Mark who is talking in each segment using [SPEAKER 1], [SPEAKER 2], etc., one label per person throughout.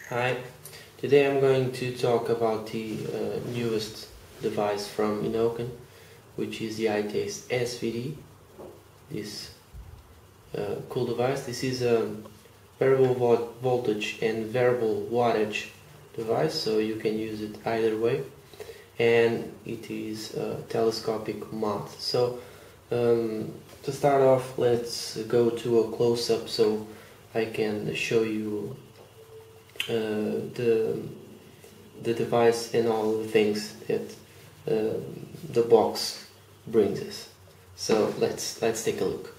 [SPEAKER 1] Hi, today I'm going to talk about the newest device from Innokin, which is the iTaste SVD. This cool device. This is a variable voltage and variable wattage device, so you can use it either way, and it is a telescopic mount. So to start off, let's go to a close-up so I can show you the device and all the things that the box brings us. So let's take a look.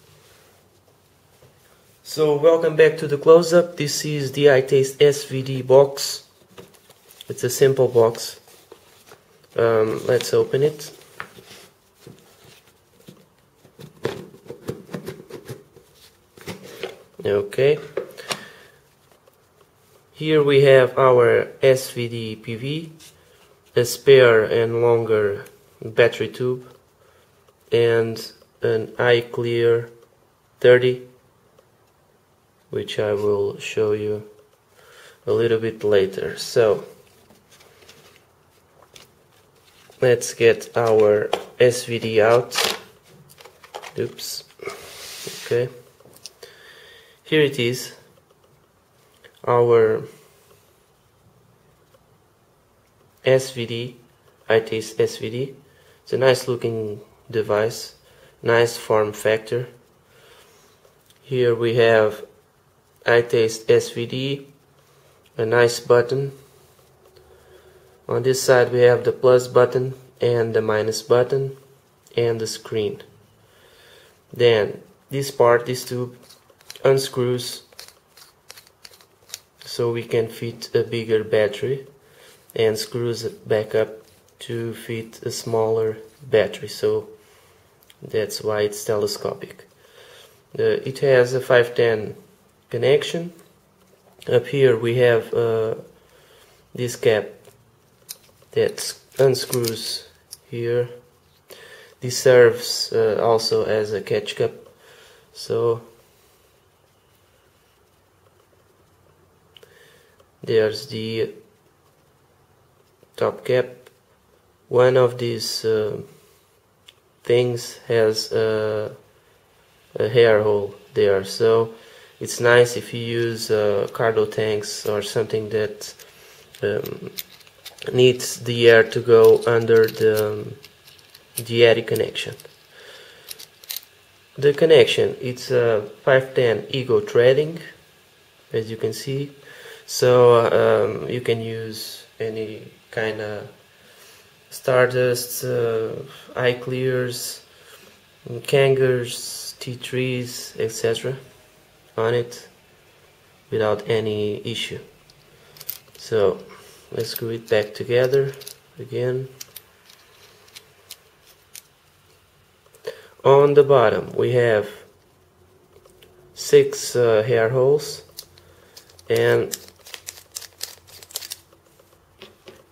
[SPEAKER 1] So welcome back to the close-up. This is the iTaste SVD box. It's a simple box. Let's open it. Okay. Here we have our SVD PV, a spare and longer battery tube, and an iClear 30, which I will show you a little bit later. So let's get our SVD out. Oops. Okay. Here it is. Our SVD, iTaste SVD. It's a nice looking device, nice form factor. Here we have iTaste SVD, a nice button. On this side we have the plus button and the minus button and the screen. Then this tube unscrews so we can fit a bigger battery, and screws it back up to fit a smaller battery, so that's why it's telescopic. It has a 510 connection. Up here we have this cap that unscrews here. This serves also as a catch cup, so there's the top cap. One of these things has a hair hole there, so it's nice if you use cargo tanks or something that needs the air to go under the eddy connection. The connection, it's a 510 Ego threading, as you can see. So you can use any kind of Stardust, iClears, Kangers, T3s, etc. on it without any issue. So let's screw it back together again. On the bottom we have 6 hair holes, and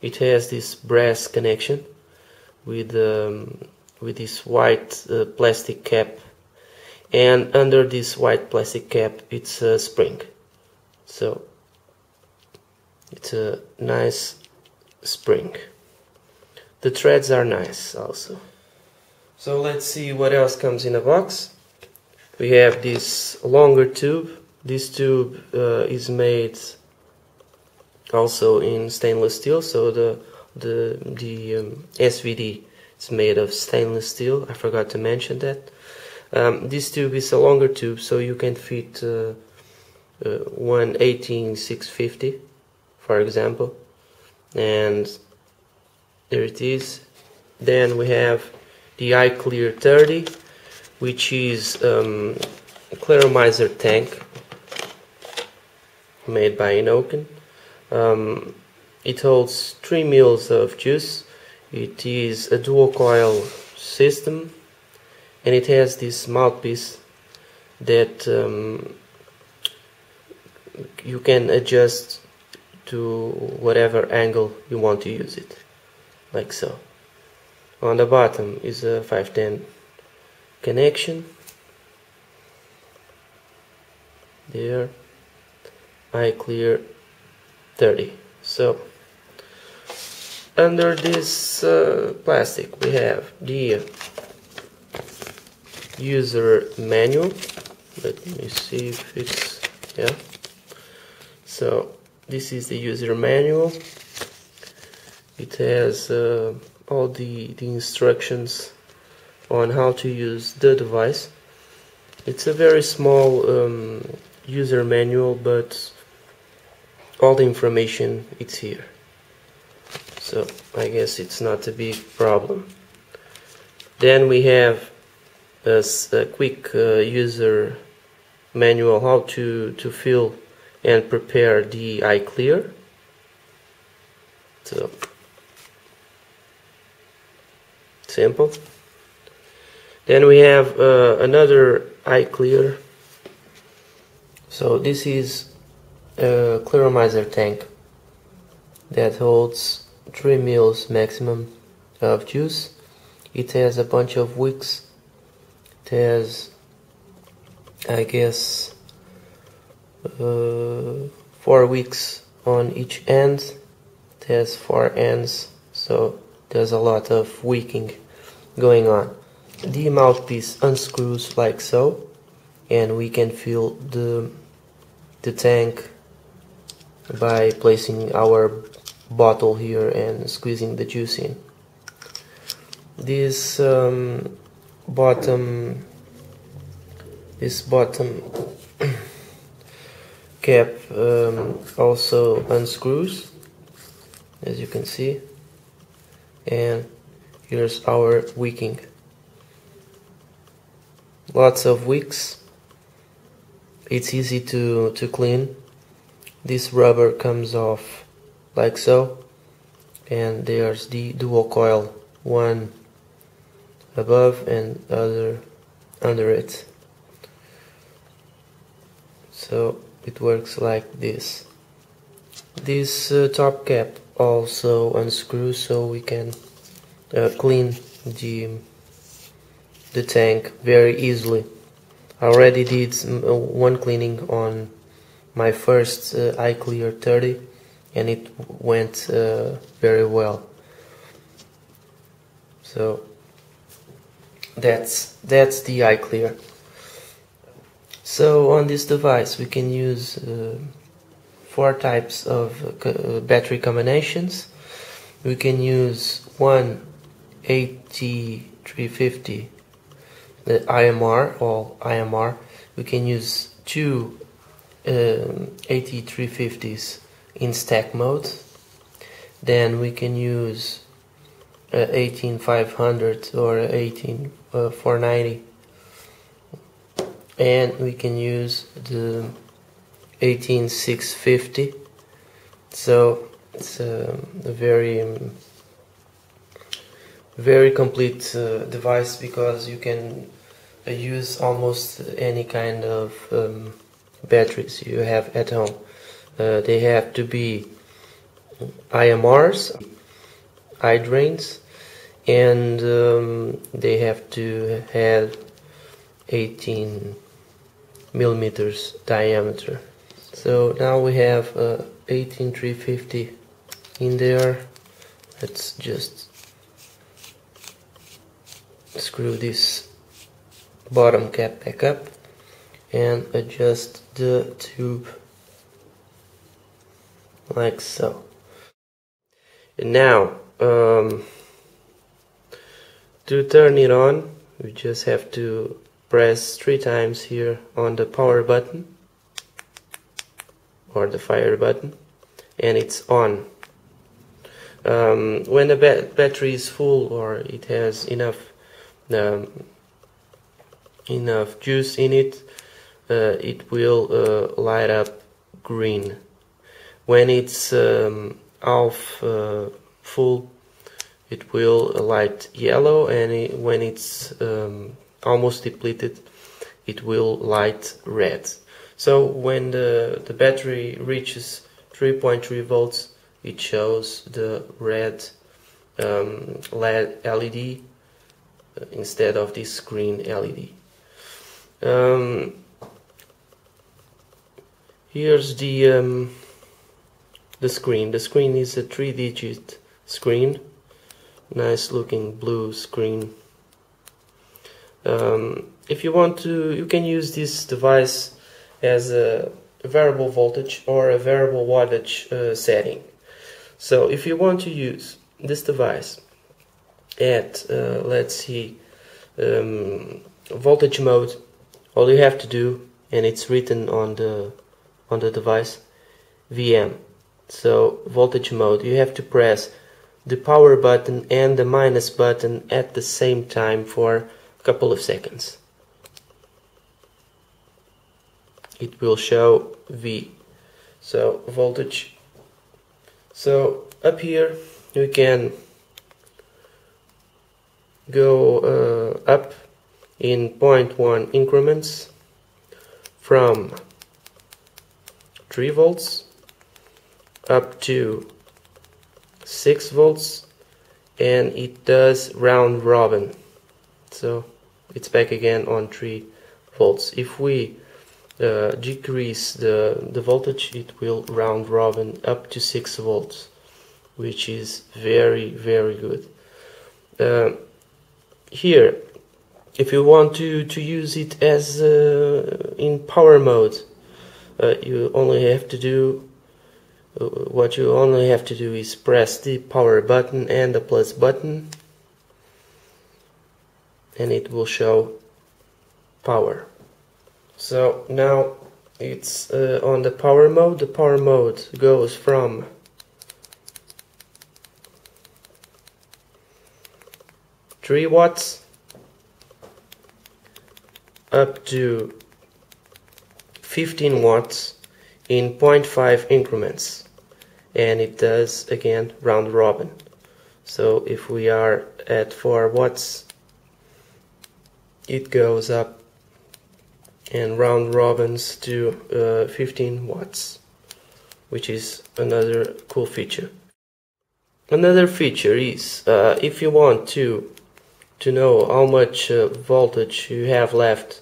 [SPEAKER 1] it has this brass connection with this white plastic cap, and under this white plastic cap it's a spring, so it's a nice spring. The threads are nice also. So let's see what else comes in the box. We have this longer tube. This tube is made also in stainless steel, so the SVD is made of stainless steel. I forgot to mention that. This tube is a longer tube, so you can fit one 18650, for example, and there it is. Then we have the iClear 30, which is a clearomizer tank made by Innokin. It holds 3 mils of juice. It is a dual coil system, and it has this mouthpiece that you can adjust to whatever angle you want to use it, like so. On the bottom is a 510 connection there, iClear 30. So under this plastic we have the user manual. Let me see if it's, yeah. So this is the user manual. It has all the instructions on how to use the device. It's a very small user manual, but all the information it's here. So I guess it's not a big problem. Then we have a quick user manual how to fill and prepare the iClear. So simple. Then we have another iClear. So this is a clearomizer tank that holds 3 ml maximum of juice. It has a bunch of wicks. It has, I guess, 4 wicks on each end. It has 4 ends, so there's a lot of wicking going on. The mouthpiece unscrews like so, and we can fill the tank by placing our bottle here and squeezing the juice in. This bottom cap also unscrews, as you can see, and here's our wicking. Lots of wicks. It's easy to clean. This rubber comes off like so, and there's the dual coil, one above and other under it. So it works like this. This top cap also unscrews, so we can clean the tank very easily. I already did one cleaning on my first iClear 30, and it went very well. So that's the iClear. So on this device we can use 4 types of battery combinations. We can use one AT350 the IMR or IMR. We can use 2 AT350s in stack mode. Then we can use 18500 or 18490, and we can use the 18650. So it's a very complete device, because you can use almost any kind of batteries you have at home. They have to be IMRs, iDrains, and they have to have 18 millimeters diameter. So now we have 18350 in there. Let's just screw this bottom cap back up and adjust the tube like so. And now to turn it on, we just have to press 3 times here on the power button or the fire button, and it's on. When the battery is full, or it has enough juice in it, it will light up green. When it's half full, it will light yellow, and when it's almost depleted, it will light red. So when the battery reaches 3.3 volts, it shows the red LED instead of this green LED. Here's the the screen. The screen is a 3-digit screen, nice looking blue screen. If you want to, you can use this device as a variable voltage or a variable wattage setting. So if you want to use this device at let's see, voltage mode, all you have to do, and it's written on the device, VM. So voltage mode, you have to press the power button and the minus button at the same time for a couple of seconds. It will show V. So voltage. So up here you can go up in 0.1 increments from 3 volts up to 6 volts, and it does round robin, so it's back again on 3 volts. If we decrease the voltage, it will round robin up to 6 volts, which is very good. Here, if you want to use it as in power mode, you only have to do what you only have to do is press the power button and the plus button, and it will show power. So now it's on the power mode. The power mode goes from 3 watts up to 15 watts in 0.5 increments, and it does again round robin. So if we are at 4 watts, it goes up and round robins to 15 watts, which is another cool feature. Another feature is if you want to know how much voltage you have left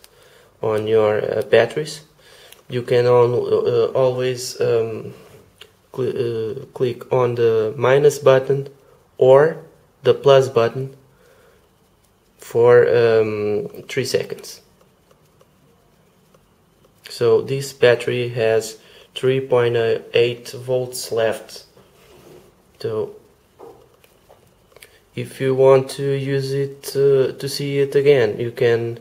[SPEAKER 1] on your batteries, you can always click on the minus button or the plus button for 3 seconds. So this battery has 3.8 volts left. So if you want to use it to see it again, you can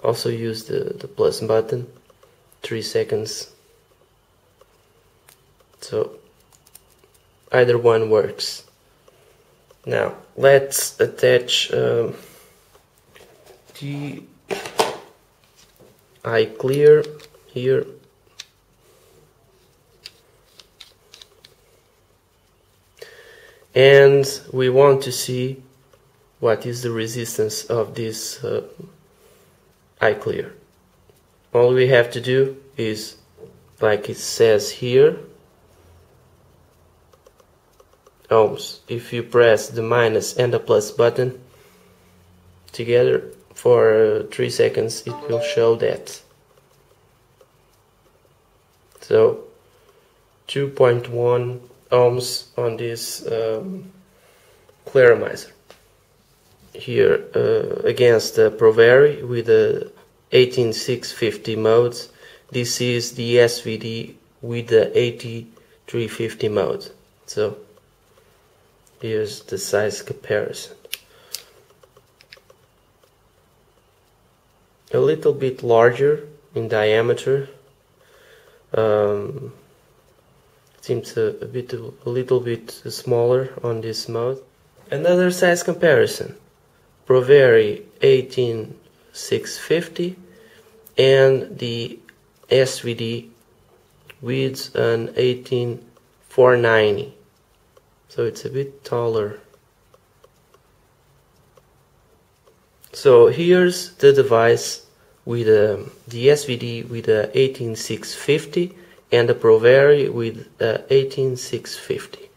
[SPEAKER 1] also use the plus button, 3 seconds. So either one works. Now let's attach the iClear here. And we want to see what is the resistance of this iClear. All we have to do is, like it says here, ohms. If you press the minus and the plus button together for 3 seconds, it will show that. So 2.1 ohms on this clearomizer. Here against the ProVary with the 18650 modes. This is the SVD with the 8350 mode. So here's the size comparison. A little bit larger in diameter. Seems a little bit smaller on this mode. Another size comparison: ProVary 18650 and the SVD with an 18490. So it's a bit taller. So here's the device with the SVD with a 18650 and the ProVary with 18650.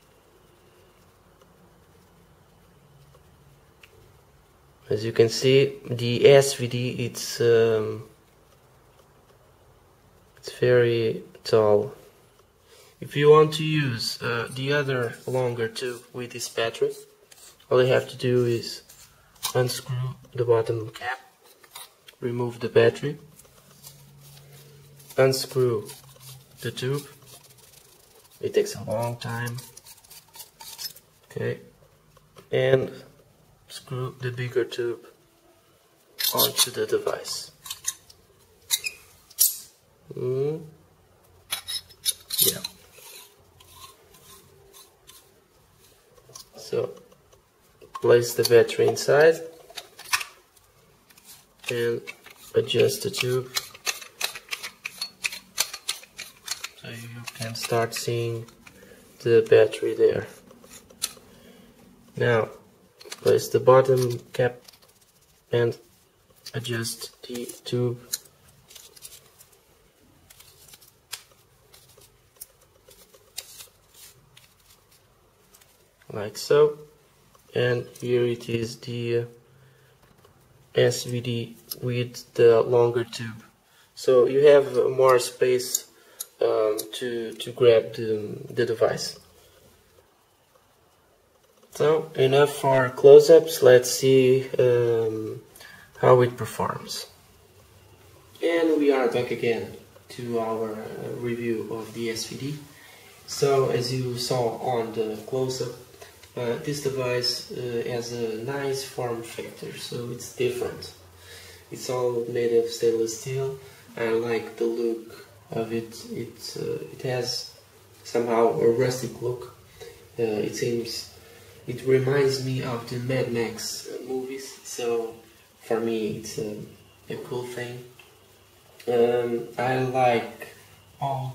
[SPEAKER 1] As you can see, the SVD it's very tall. If you want to use the other longer tube with this battery, all you have to do is unscrew the bottom cap, remove the battery, unscrew the tube. It takes a long time. Okay, and screw the bigger tube onto the device. Yeah. So place the battery inside and adjust the tube so you can start seeing the battery there. Now place the bottom cap and adjust the tube. Like so, and here it is, the SVD with the longer tube. So you have more space to grab the device. So enough for close-ups. Let's see how it performs. And we are back again to our review of the SVD. So as you saw on the close-up, this device has a nice form factor, so it's different. It's all made of stainless steel. I like the look of it. It has somehow a rustic look. It reminds me of the Mad Max movies, so for me it's a cool thing. I like all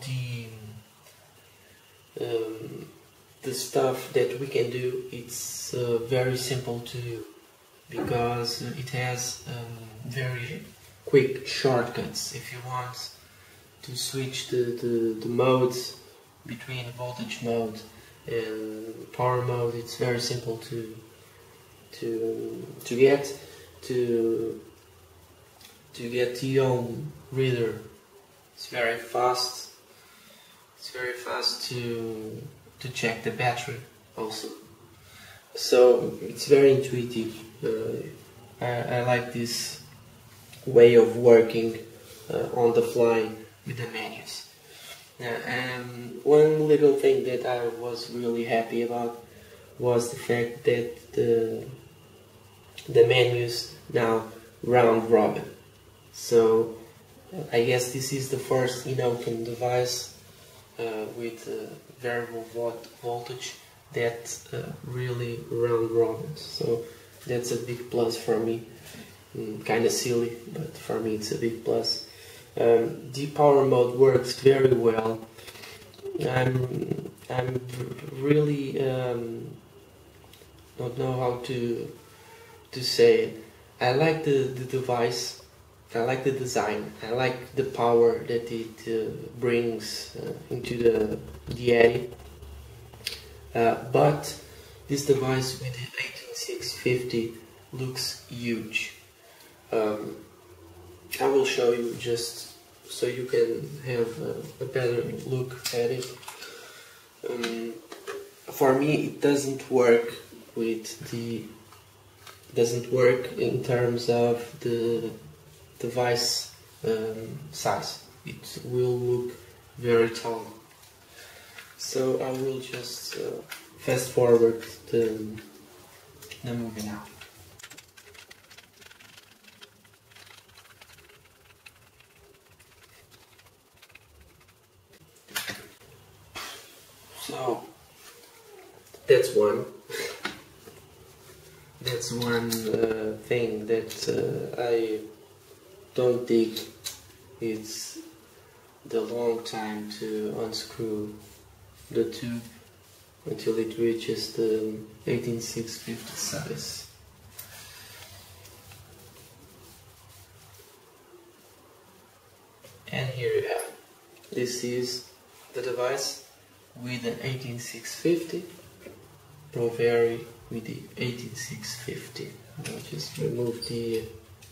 [SPEAKER 1] the stuff that we can do. It's very simple to do because it has very quick shortcuts. If you want to switch the modes between voltage mode and power mode, it's very simple to get the ohm reader. It's very fast. It's very fast to check the battery also. So it's very intuitive. I like this way of working on the fly with the menus. And one little thing that I was really happy about was the fact that the menus now round robin. So I guess this is the first Innokin device with variable voltage that really round robins. So that's a big plus for me. Kind of silly, but for me it's a big plus. The power mode works very well. I'm really don't know how to say it. I like the device. I like the design. I like the power that it brings into the Eddy. But this device with the 18650 looks huge. I will show you just so you can have a better look at it. For me, it doesn't work in terms of the device size. It will look very tall. So I will just fast forward the movie now. So that's one. That's one thing that I don't dig. It's the long time to unscrew the tube until it reaches the 18650 size. And here you have. This is the device with an 18650, Proveri with the 18650. I'll just remove the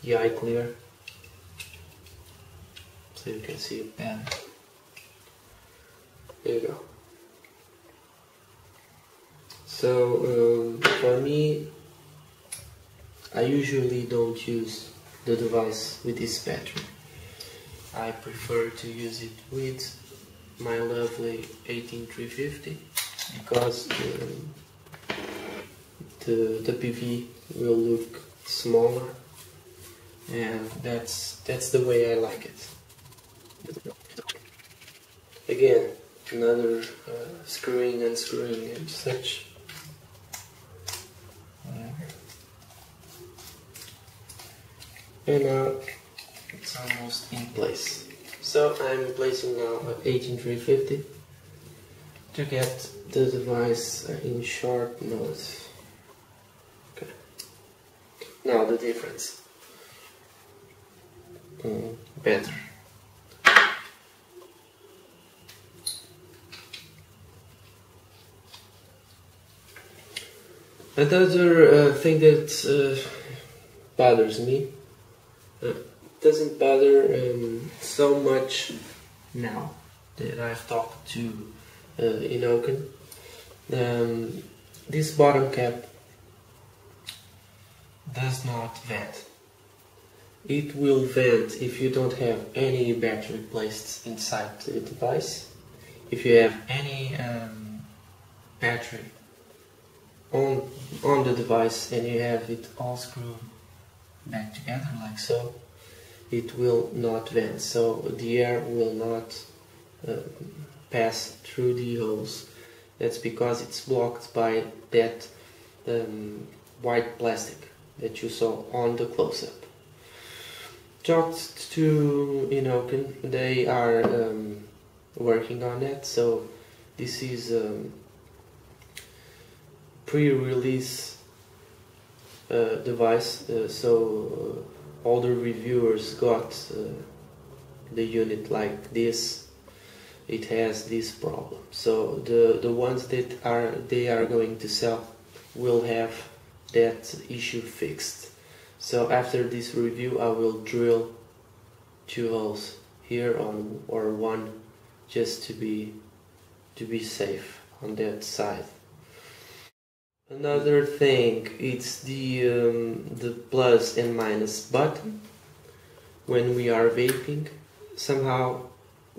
[SPEAKER 1] iClear so you can see it better. There you go. So for me, I usually don't use the device with this battery. I prefer to use it with my lovely 18350 because the PV will look smaller, and that's the way I like it. Again, another screwing and screwing and such. And now it's almost in place. So I'm placing now a 18350 to get the device in short mode. Okay. Now the difference. Better. Another thing that bothers me, doesn't bother so much now that I've talked to Innokin. This bottom cap does not vent. It will vent if you don't have any battery placed inside the device. If you have any battery on the device and you have it all screwed back together like so, it will not vent, so the air will not pass through the holes. That's because it's blocked by that white plastic that you saw on the close-up. Talked to Innokin, they are working on that, so this is pre-release device, so all the reviewers got the unit like this. It has this problem, so the ones that they are going to sell will have that issue fixed. So after this review I will drill 2 holes here on or one, just to be safe on that side. Another thing, it's the plus and minus button. When we are vaping, somehow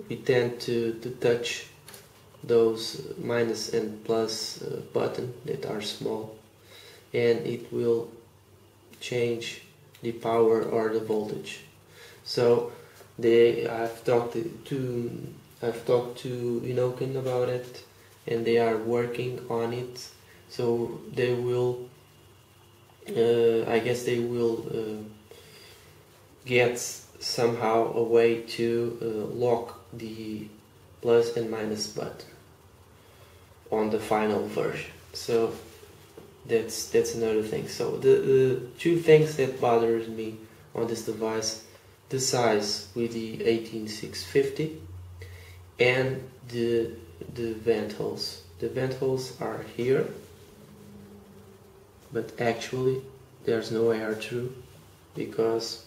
[SPEAKER 1] we tend to touch those minus and plus button that are small, and it will change the power or the voltage. So I've talked to Innokin about it, and they are working on it. So they will, I guess they will get somehow a way to lock the plus and minus button on the final version. So that's another thing. So the 2 things that bothers me on this device: the size with the 18650 and the vent holes. The vent holes are here, but actually there's no air through because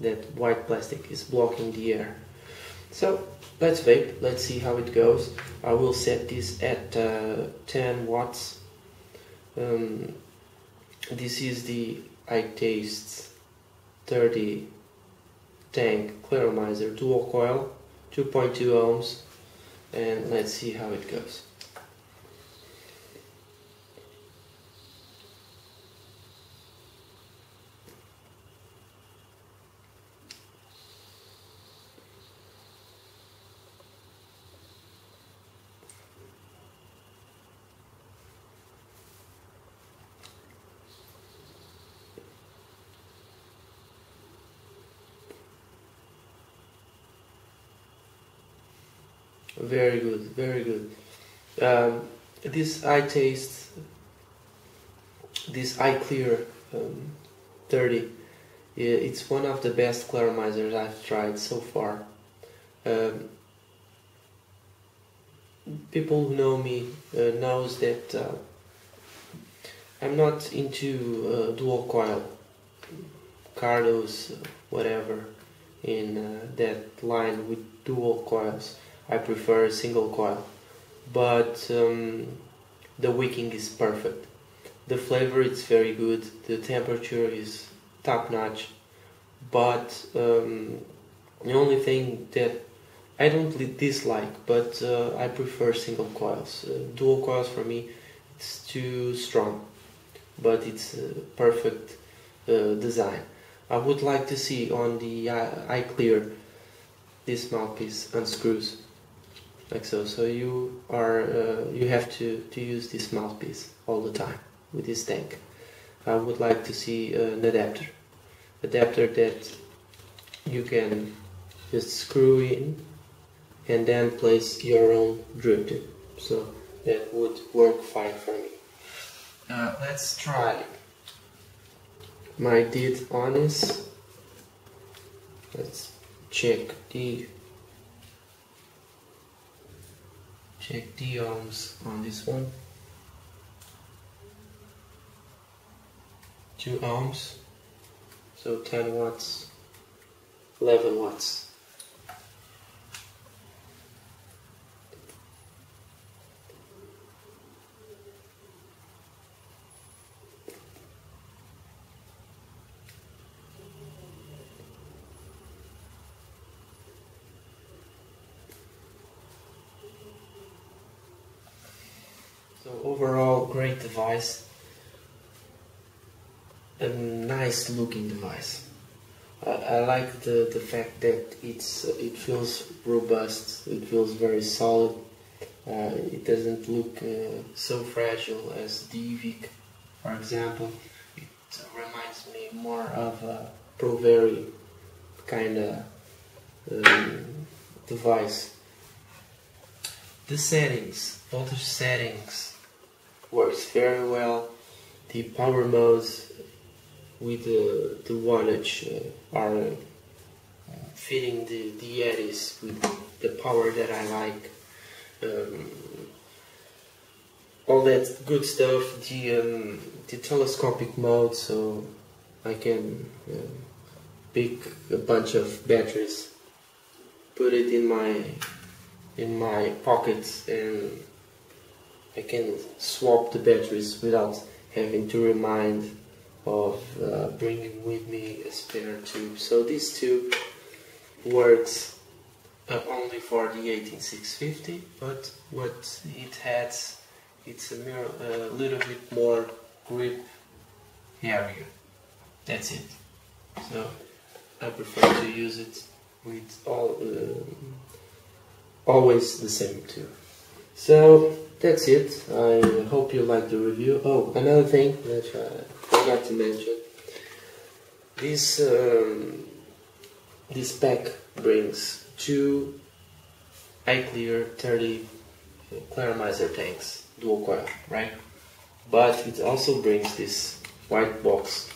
[SPEAKER 1] that white plastic is blocking the air. So let's vape, let's see how it goes. I will set this at 10 watts. This is the iTaste 30 tank clearomizer dual coil, 2.2 ohms, and let's see how it goes. Very good, very good. This iTaste, this iClear 30, it's one of the best clearomizers I've tried so far. People who know me knows that I'm not into dual coil, Cardos, whatever, in that line with dual coils. I prefer single coil, but the wicking is perfect. The flavor is very good, the temperature is top notch, but the only thing that I don't dislike, but I prefer single coils. Dual coils for me, it's too strong, but it's a perfect design. I would like to see on the iClear this mouthpiece unscrews like so. So you have to use this mouthpiece all the time with this tank. I would like to see an adapter that you can just screw in and then place your own drip tip. So that would work fine for me. Let's try my did on this. Let's check the ohms on this one. 2 ohms, so 10 watts, 11 watts. So overall, great device. A nice looking device. I like the fact that it feels robust. It feels very solid. It doesn't look so fragile as the e-cig, for example. It reminds me more of a Pro kind of device. The settings, voltage settings, works very well. The power modes with the wattage are fitting the eddies with the power that I like. All that good stuff. The telescopic mode, so I can pick a bunch of batteries, put it in my pockets, and I can swap the batteries without having to remind of bringing with me a spare tube. So this tube works only for the 18650, but what it has, it's a little bit more grip area. That's it. So I prefer to use it with always the same tube. So that's it. I hope you liked the review. Oh, another thing that I forgot to mention. This pack brings 2 iClear 30 clearomizer tanks, dual coil, right? But it also brings this white box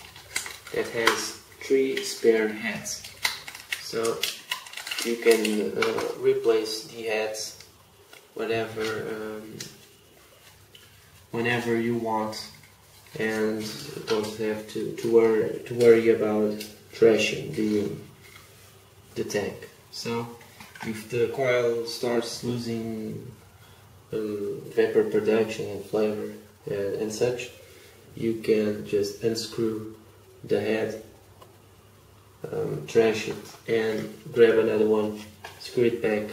[SPEAKER 1] that has 3 spare heads. So you can replace the heads whenever you want, and don't have to worry about trashing the tank. So if the coil starts losing vapor production and flavor and such, you can just unscrew the head, trash it, and grab another one, screw it back,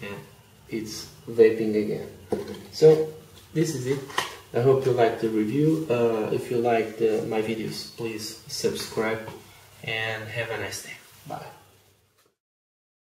[SPEAKER 1] and it's vaping again. So this is it. I hope you liked the review. If you liked my videos, please subscribe and have a nice day. Bye.